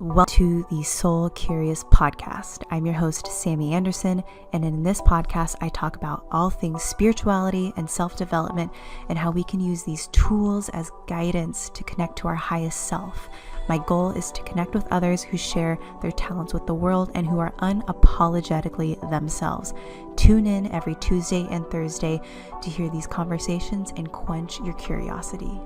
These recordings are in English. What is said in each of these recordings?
Welcome to the Soul Curious podcast. I'm your host, Sammy Anderson, and in this podcast, I talk about all things spirituality and self-development and how we can use these tools as guidance to connect to our highest self. My goal is to connect with others who share their talents with the world and who are unapologetically themselves. Tune in every Tuesday and Thursday to hear these conversations and quench your curiosity.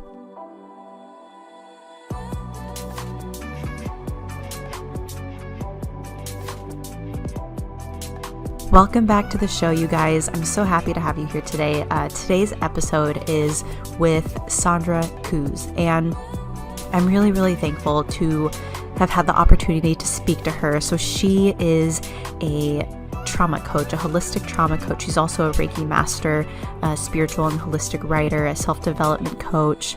Welcome back to the show, you guys. I'm so happy to have you here today. Today's episode is with Sandra Kuz, and I'm really thankful to have had the opportunity to speak to her. So she is a trauma coach, a holistic trauma coach. She's also a Reiki master, a spiritual and holistic writer, a self-development coach.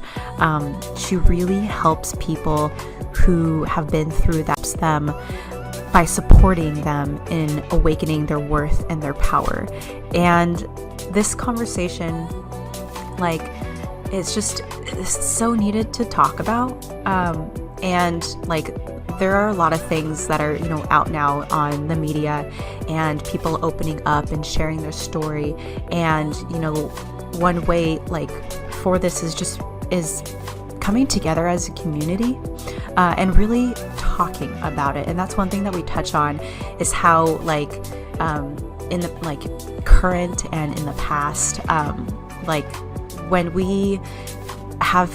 She really helps people who have been through them by supporting them in awakening their worth and their power. And this conversation, it's so needed to talk about. And there are a lot of things that are, out now on the media and people opening up and sharing their story. And, one way for this is coming together as a community and really talking about it. And that's one thing that we touch on is how in the current and in the past, when we have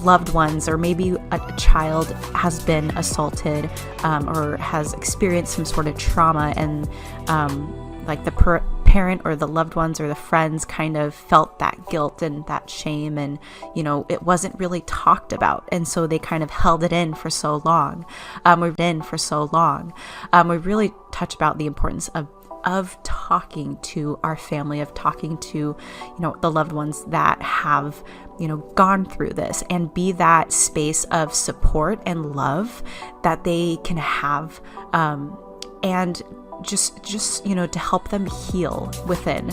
loved ones, or maybe a child has been assaulted or has experienced some sort of trauma, and the parent or the loved ones or the friends kind of felt that guilt and that shame, and it wasn't really talked about, and so they kind of held it in for so long. We really touch about the importance of talking to our family, of talking to the loved ones that have gone through this, and be that space of support and love that they can have, and just to help them heal within.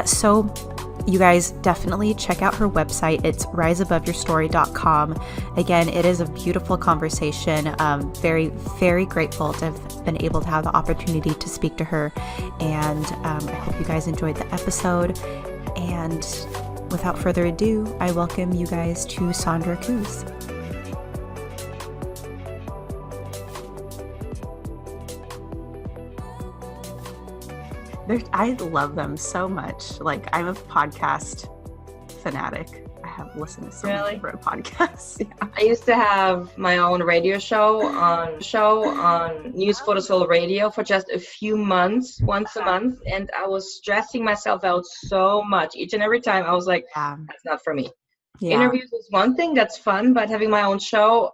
So you guys definitely check out her website. It's riseaboveyourstory.com. Again, it is a beautiful conversation. Very grateful to have been able to have the opportunity to speak to her. And I hope you guys enjoyed the episode. And without further ado, I welcome you guys to Sandra Kuz. I love them so much. I'm a podcast fanatic. I have listened to so many different podcasts. Yeah. I used to have my own radio show on News for the Soul Radio for just a few months, once a month, and I was stressing myself out so much each and every time. I was like, that's not for me. Yeah. Interviews is one thing, that's fun, but having my own show,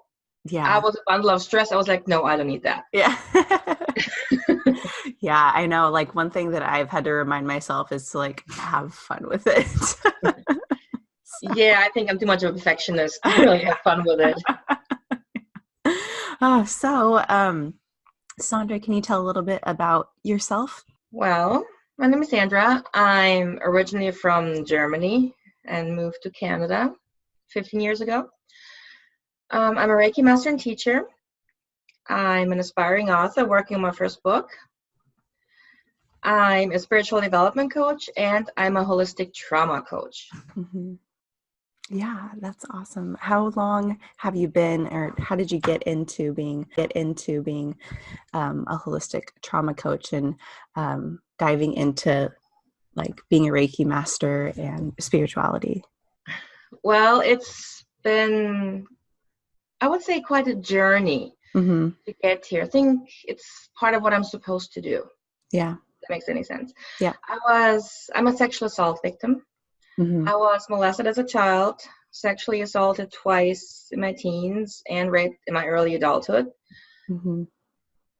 I was a bundle of stress. I was like, no, I don't need that. Yeah. Yeah, I know. One thing that I've had to remind myself is to have fun with it. Yeah, I think I'm too much of a perfectionist to really have fun with it. Sandra, can you tell a little bit about yourself? Well, my name is Sandra. I'm originally from Germany and moved to Canada 15 years ago. I'm a Reiki master and teacher. I'm an aspiring author working on my first book. I'm a spiritual development coach, and I'm a holistic trauma coach. Mm-hmm. Yeah, that's awesome. How long have you been, or how did you get into being a holistic trauma coach and diving into being a Reiki master and spirituality? Well, it's been, I would say, quite a journey to get here. I think it's part of what I'm supposed to do. Yeah. If that makes any sense. Yeah. I'm a sexual assault victim. Mm-hmm. I was molested as a child, sexually assaulted twice in my teens, and raped in my early adulthood. Mm-hmm.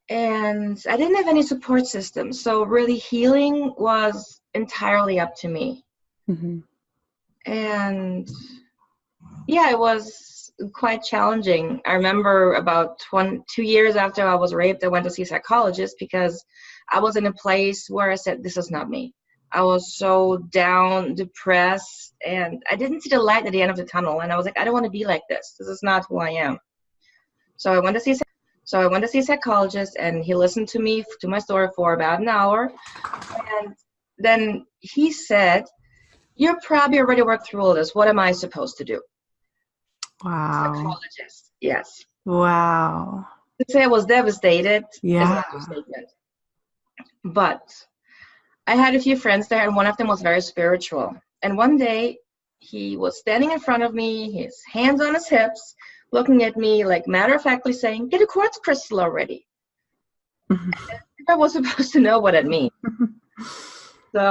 And I didn't have any support system. So really healing was entirely up to me. Mm-hmm. And yeah, it was quite challenging. I remember about 2 years after I was raped, I went to see a psychologist because I was in a place where I said, this is not me. I was so down, depressed, and I didn't see the light at the end of the tunnel. And I was like, I don't want to be like this. This is not who I am. So I went to see So I went to see a psychologist, and he listened to me, to my story, for about an hour. And then he said, "You're probably already worked through all this. What am I supposed to do?" Wow. Psychologist, yes. Wow. To say I was devastated is an Yeah. understatement. But I had a few friends there, and one of them was very spiritual. And one day, he was standing in front of me, his hands on his hips, looking at me, like matter-of-factly saying, "Get a quartz crystal already." I was supposed to know what it means. So,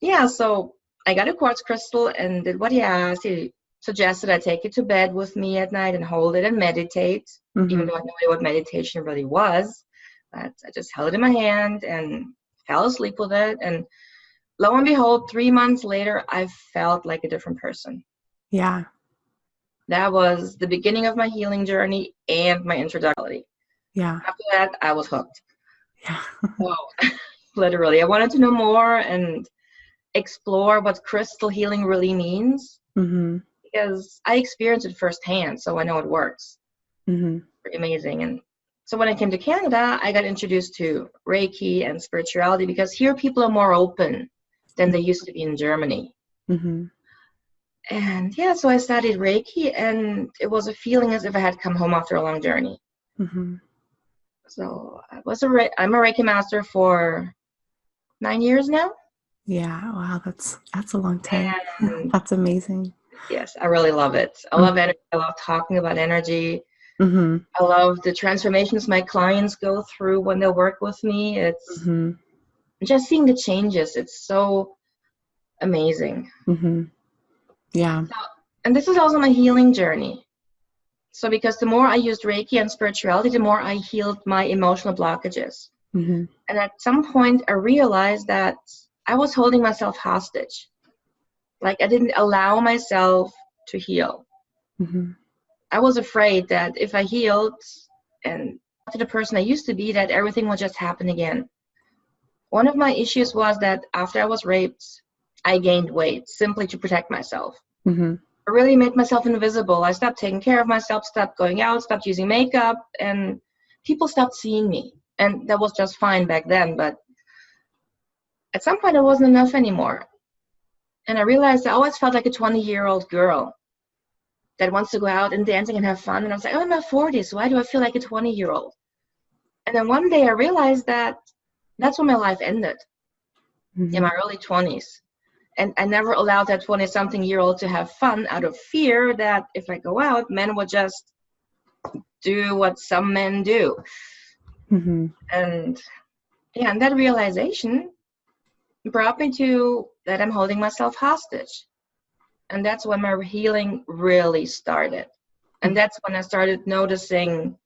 yeah, so I got a quartz crystal and did what he asked. He suggested I take it to bed with me at night and hold it and meditate, even though I knew what meditation really was. But I just held it in my hand and fell asleep with it. And lo and behold, 3 months later, I felt like a different person. Yeah. That was the beginning of my healing journey and my introduction. Yeah. After that, I was hooked. Yeah. So, literally, I wanted to know more and explore what crystal healing really means, because I experienced it firsthand, so I know it works. Pretty amazing. And so when I came to Canada, I got introduced to Reiki and spirituality, because here people are more open than they used to be in Germany. And yeah, so I studied Reiki, and it was a feeling as if I had come home after a long journey. So I'm a Reiki master for 9 years now. Yeah. Wow. That's a long time. And That's amazing. yes, I really love it. I love energy. I love talking about energy. I love the transformations my clients go through when they work with me. It's just seeing the changes. It's so amazing. Yeah. So, and this is also my healing journey. So because the more I used Reiki and spirituality, the more I healed my emotional blockages. And at some point, I realized that I was holding myself hostage. Like, I didn't allow myself to heal. I was afraid that if I healed and to the person I used to be, that everything would just happen again. One of my issues was that after I was raped, I gained weight simply to protect myself. I really made myself invisible. I stopped taking care of myself, stopped going out, stopped using makeup, and people stopped seeing me. And that was just fine back then, but at some point it wasn't enough anymore. And I realized I always felt like a 20-year-old girl that wants to go out and dancing and have fun. And I was like, oh, I'm in my 40s. Why do I feel like a 20-year-old? And then one day I realized that that's when my life ended, in my early 20s. And I never allowed that 20-something-year-old to have fun out of fear that if I go out, men would just do what some men do. And yeah, and that realization brought me to that I'm holding myself hostage. And that's when my healing really started. And that's when I started noticing,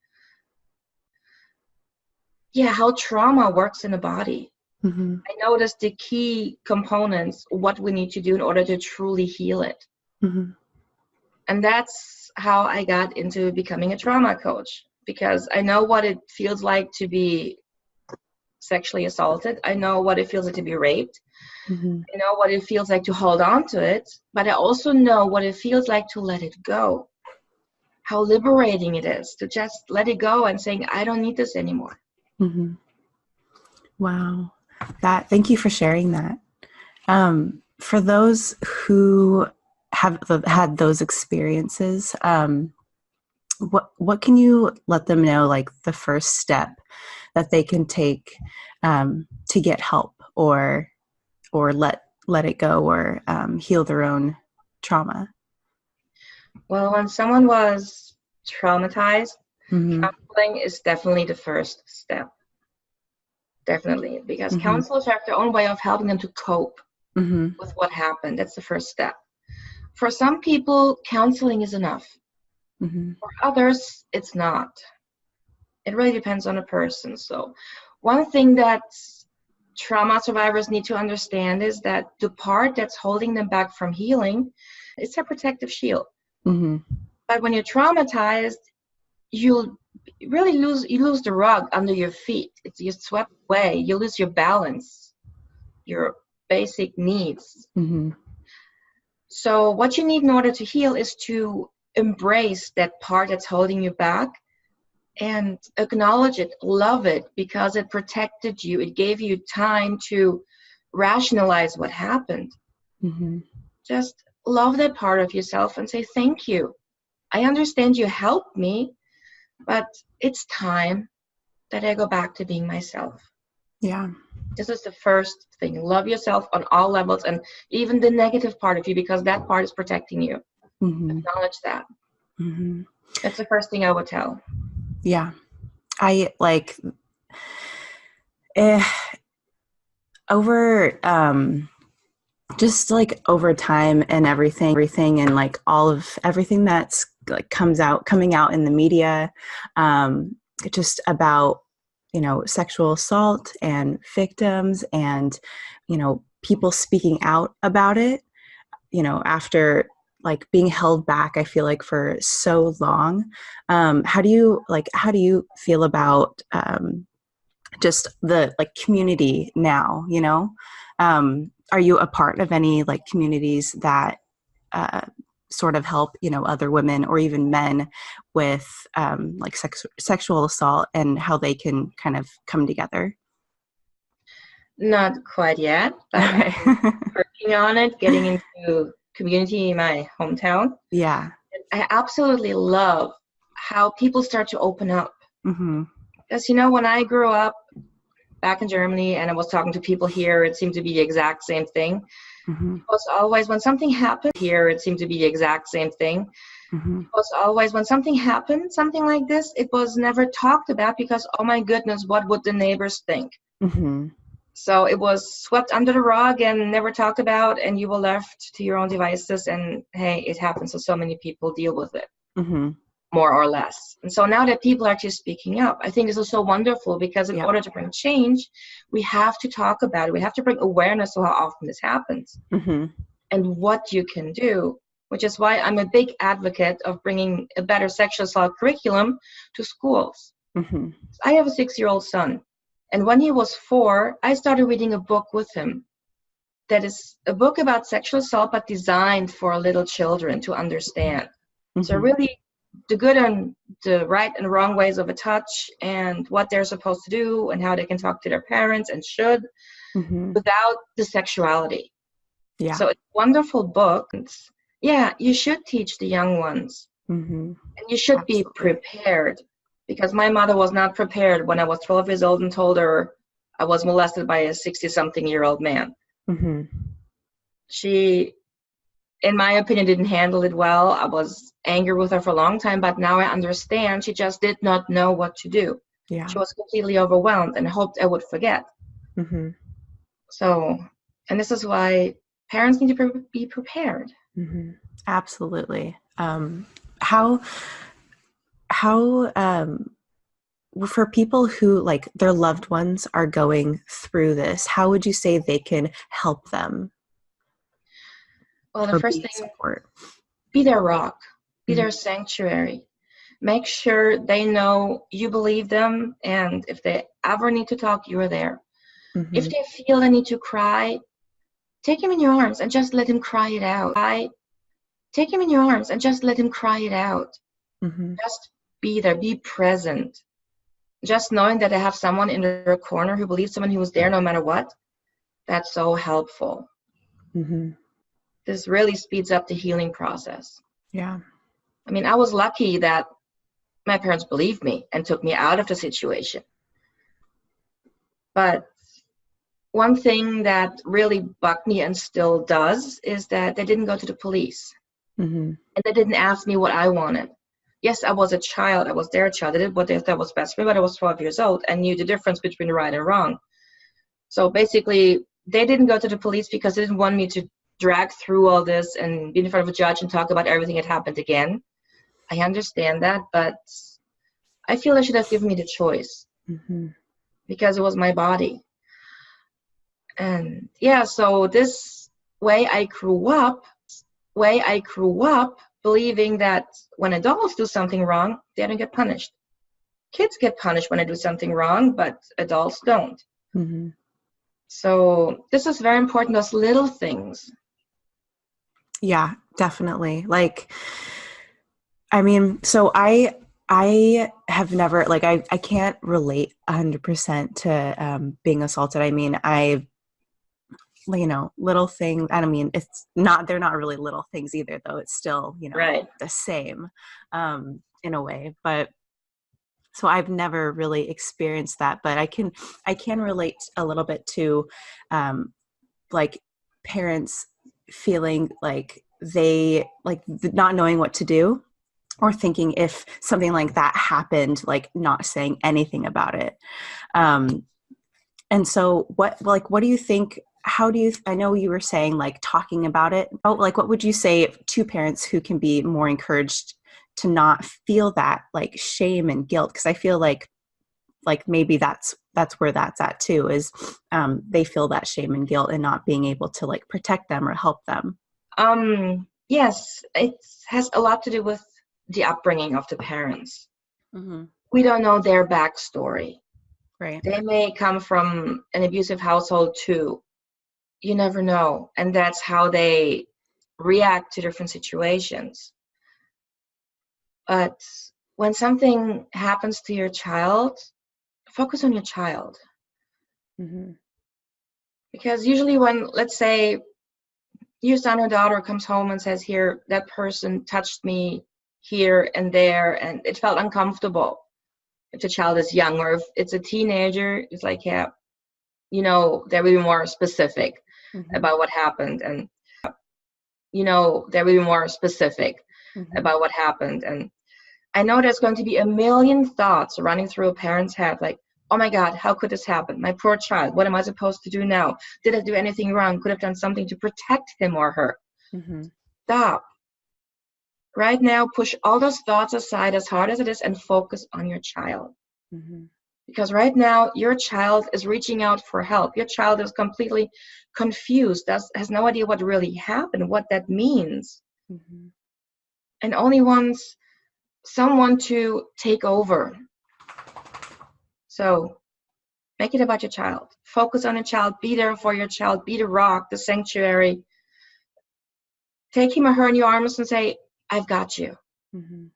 how trauma works in the body. I noticed the key components, what we need to do in order to truly heal it. And that's how I got into becoming a trauma coach, because I know what it feels like to be sexually assaulted. I know what it feels like to be raped. I know what it feels like to hold on to it, but I also know what it feels like to let it go. How liberating it is to just let it go and saying, I don't need this anymore. Wow. Thank you for sharing that. For those who have had those experiences, what can you let them know, like the first step that they can take to get help or let it go or heal their own trauma? Well, when someone was traumatized, counseling is definitely the first step. Definitely, because counselors have their own way of helping them to cope with what happened. That's the first step. For some people, counseling is enough. For others, it's not. It really depends on the person. So one thing that trauma survivors need to understand is that the part that's holding them back from healing is their protective shield. But when you're traumatized, you really lose the rug under your feet. You're swept away. You lose your balance, your basic needs. So what you need in order to heal is to embrace that part that's holding you back and acknowledge it, love it, because it protected you. It gave you time to rationalize what happened. Mm-hmm. Just love that part of yourself and say, thank you. I understand you helped me, but it's time that I go back to being myself. Yeah. This is the first thing. Love yourself on all levels, and even the negative part of you, because that part is protecting you. Mm-hmm. Acknowledge that. Mm-hmm. That's the first thing I would tell. Yeah. I like eh, over just like over time and everything and like all of everything that's like coming out in the media, just about, you know, sexual assault and victims and, you know, people speaking out about it, you know, after like being held back, I feel like for so long. How do you feel about just the like community now, you know? Are you a part of any like communities that uh, sort of help, you know, other women or even men with like sexual assault and how they can kind of come together? Not quite yet, but Okay. I'm working on it, getting into community in my hometown. Yeah. I absolutely love how people start to open up. Mm-hmm. Because, you know, when I grew up back in Germany and I was talking to people here, it seemed to be the exact same thing. Mm-hmm. It was always when something happened here, it seemed to be the exact same thing. Mm-hmm. It was always when something happened, something like this, it was never talked about because, oh my goodness, what would the neighbors think? Mm-hmm. So it was swept under the rug and never talked about, and you were left to your own devices. And hey, it happens, so many people deal with it, Mm-hmm. more or less. And so now that people are actually speaking up, I think this is so wonderful, because in Yeah. order to bring change, we have to talk about it. We have to bring awareness to how often this happens Mm-hmm. and what you can do, which is why I'm a big advocate of bringing a better sexual assault curriculum to schools. Mm-hmm. I have a 6-year-old son, and when he was 4, I started reading a book with him that is a book about sexual assault, but designed for little children to understand. So Mm-hmm. really the good and the right and wrong ways of a touch, and what they're supposed to do and how they can talk to their parents and should, Mm-hmm. without the sexuality. Yeah. So it's a wonderful book. Yeah, you should teach the young ones, Mm-hmm. and you should be Absolutely. prepared, because my mother was not prepared when I was 12 years old and told her I was molested by a 60-something-year-old man. Mm-hmm. She, in my opinion, didn't handle it well. I was angry with her for a long time, but now I understand she just did not know what to do. Yeah. She was completely overwhelmed and hoped I would forget. Mm-hmm. So, and this is why parents need to be prepared. Mm-hmm. Absolutely. How how for people who like their loved ones are going through this, how would you say they can help them Well, the or first be thing, support? be their rock, be Mm-hmm. their sanctuary. Make sure they know you believe them, and if they ever need to talk, you're there. If Mm-hmm. they feel they need to cry, take him in your arms and just let him cry it out. Take him in your arms and just let him cry it out. Mm-hmm. Just be there, be present. Just knowing that they have someone in their corner who believes someone who was there no matter what, that's so helpful. Mm-hmm. This really speeds up the healing process. Yeah. I mean, I was lucky that my parents believed me and took me out of the situation. But one thing that really bugged me and still does is that they didn't go to the police. Mm-hmm. And they didn't ask me what I wanted. Yes, I was a child. I was their child. I did what they thought was best for me, but I was 12 years old and knew the difference between right and wrong. So basically, they didn't go to the police because they didn't want me to drag through all this and be in front of a judge and talk about everything that happened again. I understand that, but I feel they should have given me the choice, Mm-hmm. because it was my body. And yeah, so this way I grew up believing that when adults do something wrong, they don't get punished. Kids get punished when they do something wrong, but adults don't. Mm-hmm. So this is very important, those little things. Yeah, definitely. Like, I mean, so I I have never, like, I can't relate 100% to being assaulted. I mean, little things. I don't mean, they're not really little things either, though. It's still, Right. the same in a way. But so I've never really experienced that, but I can relate a little bit to like parents feeling like they like not knowing what to do, or thinking if something like that happened, like not saying anything about it. Um, and so what do you think, I know you were saying like talking about it. Oh, like what would you say to parents who can be more encouraged to not feel that like shame and guilt? Because I feel like maybe that's where that's at too, is they feel that shame and guilt and not being able to like protect them or help them. Yes, it has a lot to do with the upbringing of the parents. Mm-hmm. We don't know their backstory. Right. They may come from an abusive household too. You never know. And that's how they react to different situations. But when something happens to your child, focus on your child. Mm-hmm. Because usually when, let's say, your son or daughter comes home and says, here, that person touched me here and there, and it felt uncomfortable. If the child is young, or if it's a teenager, it's like, yeah, they're really more specific Mm-hmm. about what happened. And, they're really more specific Mm-hmm. about what happened. And I know there's going to be a million thoughts running through a parent's head, like, oh my God, how could this happen? My poor child, what am I supposed to do now? Did I do anything wrong? Could I have done something to protect him or her? Mm-hmm. Stop. Right now, push all those thoughts aside as hard as it is and focus on your child. Mm-hmm. Because right now, your child is reaching out for help. Your child is completely confused, has no idea what really happened, what that means, Mm-hmm. and only wants someone to take over. So make it about your child. Focus on your child. Be there for your child. Be the rock, the sanctuary. Take him or her in your arms and say, I've got you. Mm-hmm.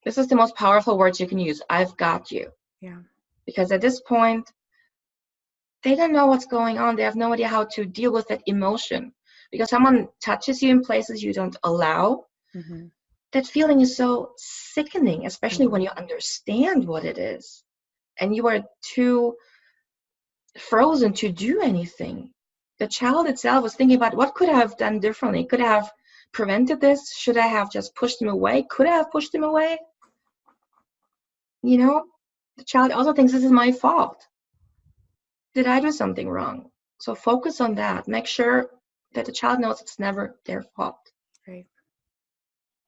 This is the most powerful words you can use. I've got you. Yeah. Because at this point, they don't know what's going on. They have no idea how to deal with that emotion. Because someone touches you in places you don't allow, Mm-hmm. that feeling is so sickening, especially Mm-hmm. when you understand what it is. And you are too frozen to do anything. The child itself was thinking about, what could I have done differently? Could I have prevented this? Should I have just pushed him away? Could I have pushed him away? The child also thinks this is my fault. Did I do something wrong? So focus on that. Make sure that the child knows it's never their fault. Right.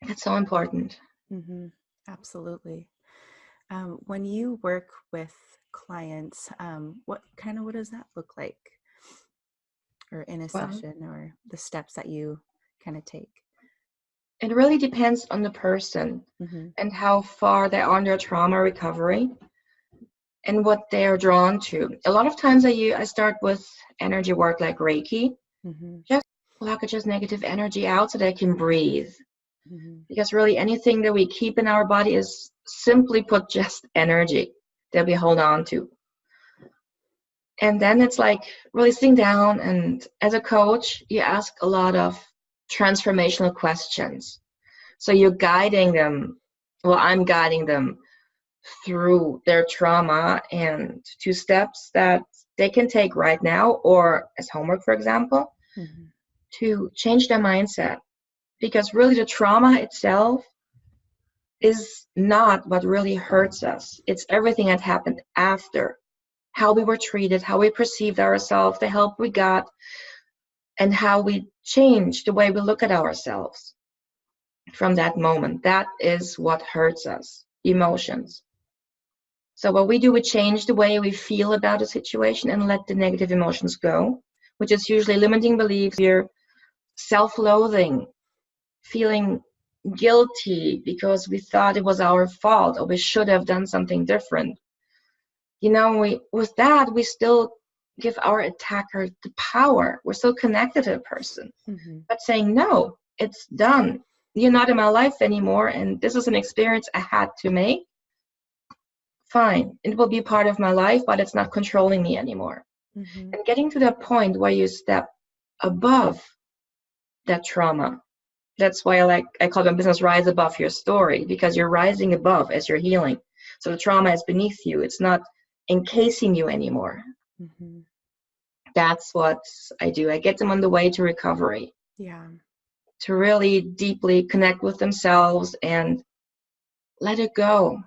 That's so important. Mm-hmm. Absolutely. When you work with clients, what does that look like, or in a Well, session, or the steps that you kind of take? it really depends on the person Mm-hmm. and how far they are on their trauma recovery and what they are drawn to. A lot of times I start with energy work like Reiki, Mm-hmm. just blockages, negative energy out so they can breathe. Mm-hmm. Because really anything that we keep in our body is simply put just energy that we hold on to. And then it's like really sitting down, and as a coach, you ask a lot of transformational questions. So you're guiding them, I'm guiding them through their trauma and to steps that they can take right now, or as homework, for example, Mm-hmm. to change their mindset. Because really the trauma itself is not what really hurts us. It's everything that happened after, how we were treated, how we perceived ourselves, the help we got, and how we changed the way we look at ourselves from that moment. That is what hurts us, emotions. So what we do, we change the way we feel about a situation and let the negative emotions go, which is usually limiting beliefs, fear, self-loathing, feeling guilty because we thought it was our fault or we should have done something different. With that, we still give our attacker the power. We're still connected to the person. Mm-hmm. But saying, no, it's done. You're not in my life anymore, and this is an experience I had to make. fine. It will be part of my life, but it's not controlling me anymore. Mm-hmm. And getting to that point where you step above that trauma. That's why I call my business Rise Above Your Story, because you're rising above as you're healing. So the trauma is beneath you. It's not encasing you anymore. Mm-hmm. That's what I do. I get them on the way to recovery. Yeah. To really deeply connect with themselves and let it go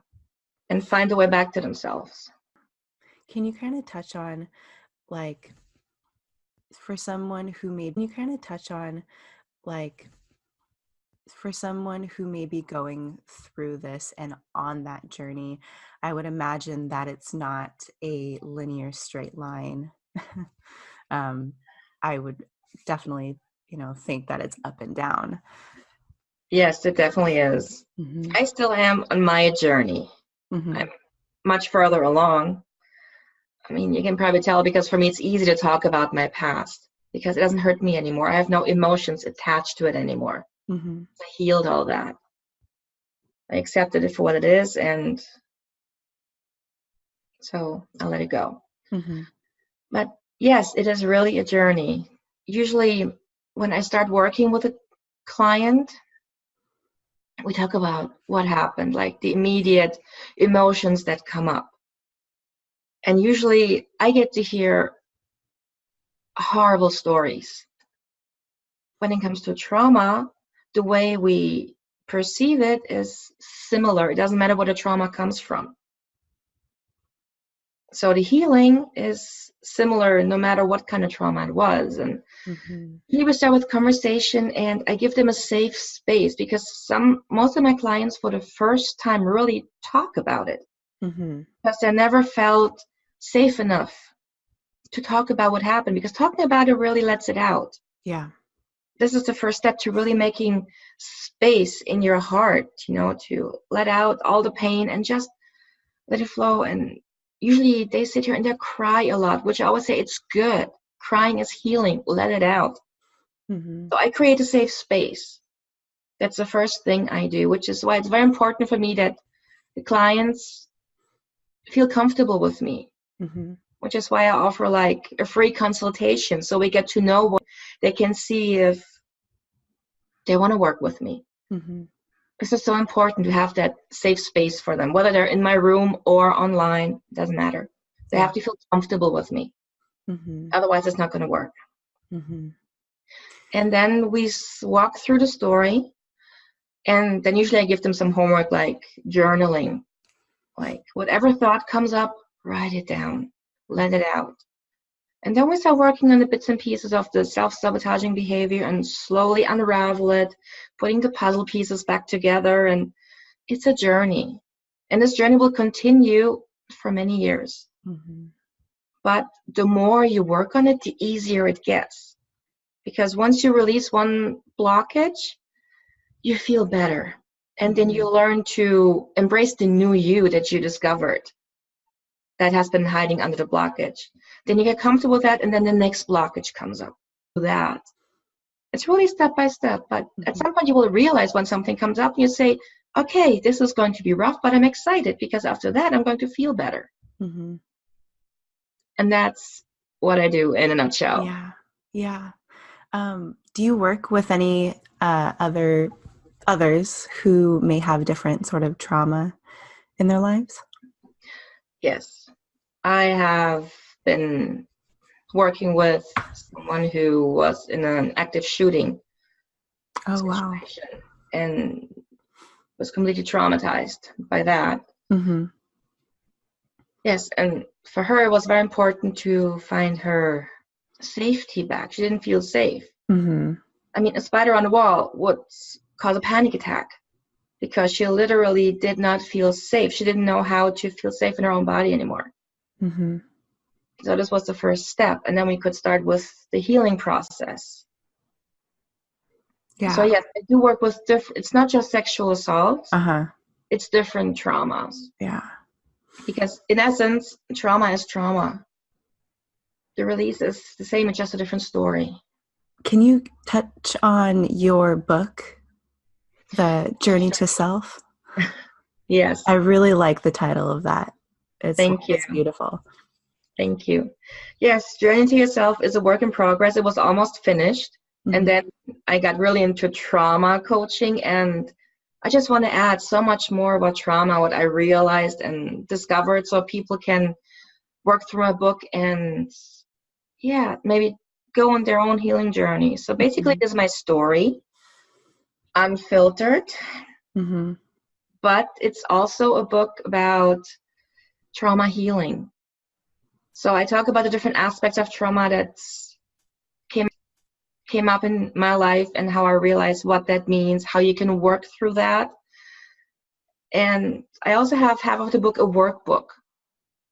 and find a way back to themselves. Can you kind of touch on, like, for someone who may be going through this and on that journey, I would imagine that it's not a linear straight line. I would definitely, think that it's up and down. Yes, it definitely is. Mm-hmm. I still am on my journey. Mm-hmm. I'm much further along. I mean, you can probably tell because for me it's easy to talk about my past because it doesn't hurt me anymore. I have no emotions attached to it anymore. Mm-hmm. I healed all that. I accepted it for what it is, and so I let it go. Mm-hmm. But yes, it is really a journey. Usually when I start working with a client, we talk about what happened, like the immediate emotions that come up. And usually I get to hear horrible stories. When it comes to trauma, the way we perceive it is similar. It doesn't matter where the trauma comes from. So the healing is similar no matter what kind of trauma it was. And Mm-hmm. here we start with conversation, and I give them a safe space because most of my clients for the first time really talk about it. Mm-hmm. Because they never felt safe enough to talk about what happened, because talking about it really lets it out. Yeah. This is the first step to really making space in your heart, to let out all the pain and just let it flow. And usually they sit here and they cry a lot, which I always say it's good. Crying is healing. Let it out. Mm-hmm. So I create a safe space. That's the first thing I do, which is why it's very important for me that the clients feel comfortable with me. Mm-hmm. Which is why I offer like a free consultation so we get to know what they can see if they want to work with me. Mm-hmm. This is so important to have that safe space for them, whether they're in my room or online, doesn't matter. They have to feel comfortable with me. Mm-hmm. Otherwise, it's not going to work. Mm-hmm. And then we walk through the story. And then usually I give them some homework like journaling. Like whatever thought comes up, write it down, let it out. And then we start working on the bits and pieces of the self-sabotaging behavior and slowly unravel it, putting the puzzle pieces back together. And it's a journey. And this journey will continue for many years. Mm-hmm. But the more you work on it, the easier it gets. Because once you release one blockage, you feel better. And then you learn to embrace the new you that you discovered that has been hiding under the blockage. Then you get comfortable with that, and then the next blockage comes up. That it's really step by step, but at some point you will realize when something comes up, you say, okay, this is going to be rough, but I'm excited because after that I'm going to feel better. Mm-hmm. And that's what I do in a nutshell. Yeah. Do you work with any others who may have different sort of trauma in their lives? Yes, I have been working with someone who was in an active shooting situation and was completely traumatized by that. Mm-hmm. Yes, and for her it was very important to find her safety back. She didn't feel safe. Mm-hmm. I mean, a spider on the wall would cause a panic attack because she literally did not feel safe. She didn't know how to feel safe in her own body anymore. Mm-hmm. So this was the first step, and then we could start with the healing process. Yeah. So yes, I do work with different. It's not just sexual assault. Uh-huh. It's different traumas. Yeah. Because in essence, trauma is trauma. The release is the same, it's just a different story. Can you touch on your book, The Journey to Self? Yes. I really like the title of that. Thank you. It's beautiful. Thank you. Yes, Journey to Yourself is a work in progress. It was almost finished. Mm-hmm. And then I got really into trauma coaching, and I just want to add so much more about trauma, what I realized and discovered, so people can work through my book and, yeah, maybe go on their own healing journey. So basically, this is my story, unfiltered, Mm-hmm. but it's also a book about trauma healing. So I talk about the different aspects of trauma that came up in my life and how I realized what that means, how you can work through that. And I also have half of the book a workbook.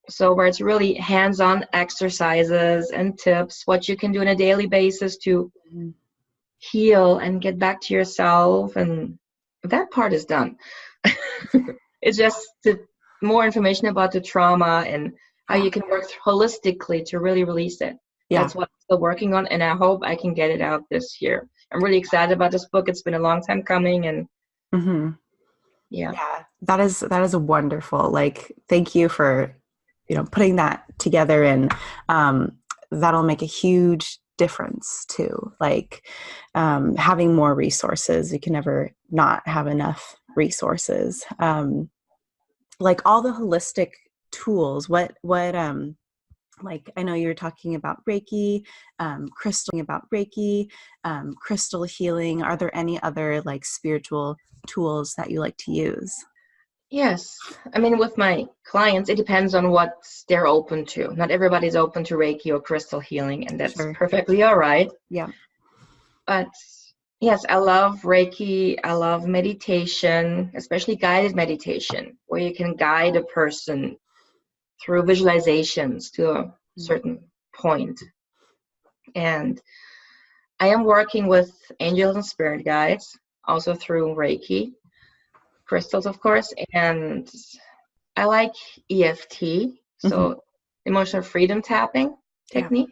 So where it's really hands-on exercises and tips, what you can do on a daily basis to heal and get back to yourself. And that part is done. It's just more information about the trauma and how you can work holistically to really release it. Yeah. That's what I'm still working on, and I hope I can get it out this year. I'm really excited about this book. It's been a long time coming, and yeah, that is a wonderful. Like, thank you for putting that together, and that'll make a huge difference too. Like, having more resources. You can never not have enough resources. Like all the holistic tools. What like, I know you're talking about Reiki, crystal healing. Are there any other like spiritual tools that you like to use? Yes. I mean, with my clients, it depends on what they're open to. Not everybody's open to Reiki or crystal healing, and that's perfectly all right. Yeah. But yes, I love Reiki. I love meditation, especially guided meditation, where you can guide a person through visualizations to a certain point. And I am working with angels and spirit guides, also through Reiki, crystals, of course, and I like EFT, so emotional freedom tapping technique.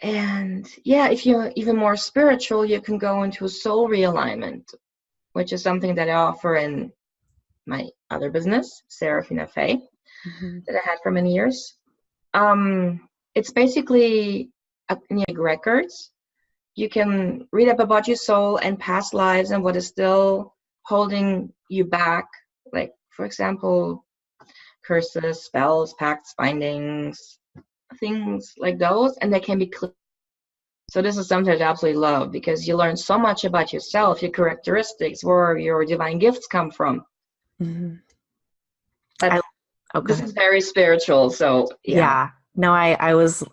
And yeah, if you're even more spiritual, you can go into soul realignment, which is something that I offer in my other business, Serafina Faye, that I had for many years. It's basically records. You can read up about your soul and past lives and what is still holding you back. Like, for example, curses, spells, pacts, bindings, things like those, and they can be clear. So this is something I absolutely love, because you learn so much about yourself, your characteristics, where your divine gifts come from. But this is very spiritual, so yeah. No, I was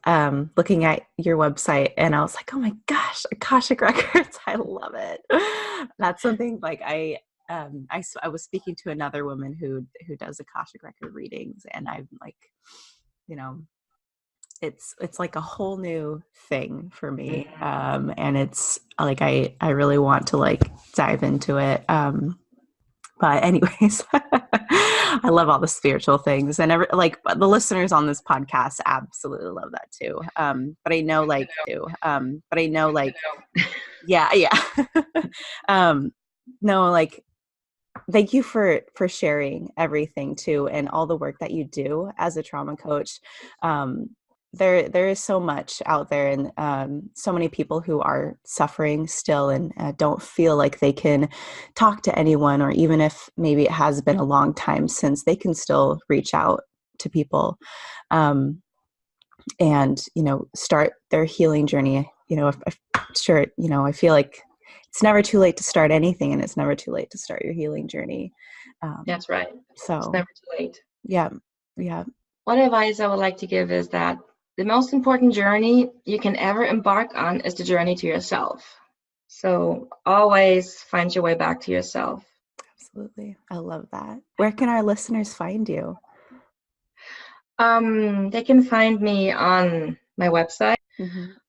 looking at your website and I was like, oh my gosh, Akashic Records. I love it. That's something like I was speaking to another woman who does Akashic Record readings, and I'm like, it's like a whole new thing for me. And it's like, I really want to like dive into it. But anyways, I love all the spiritual things, and like the listeners on this podcast absolutely love that too. But I know like, yeah. No, like, thank you for sharing everything too, and all the work that you do as a trauma coach. There is so much out there, and so many people who are suffering still and don't feel like they can talk to anyone, or even if maybe it has been a long time since, they can still reach out to people and start their healing journey. Sure, I feel like it's never too late to start anything, and it's never too late to start your healing journey. That's right. So it's never too late. Yeah. One advice I would like to give is that the most important journey you can ever embark on is the journey to yourself. So always find your way back to yourself. Absolutely. I love that. Where can our listeners find you? They can find me on my website,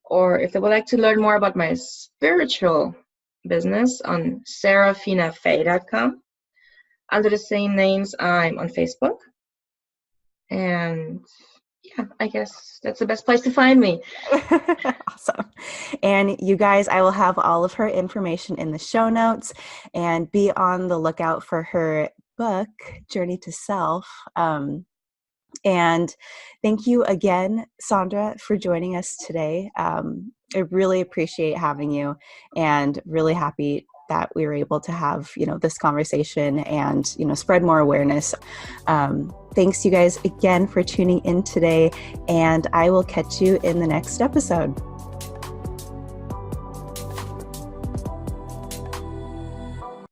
or if they would like to learn more about my spiritual business, on serafinafaye.com. Under the same names, I'm on Facebook. And yeah, I guess that's the best place to find me. Awesome. And you guys, I will have all of her information in the show notes, and be on the lookout for her book, Journey to Self. And thank you again, Sandra, for joining us today. I really appreciate having you, and really happy that we were able to have, this conversation and, spread more awareness. Thanks you guys again for tuning in today, and I will catch you in the next episode.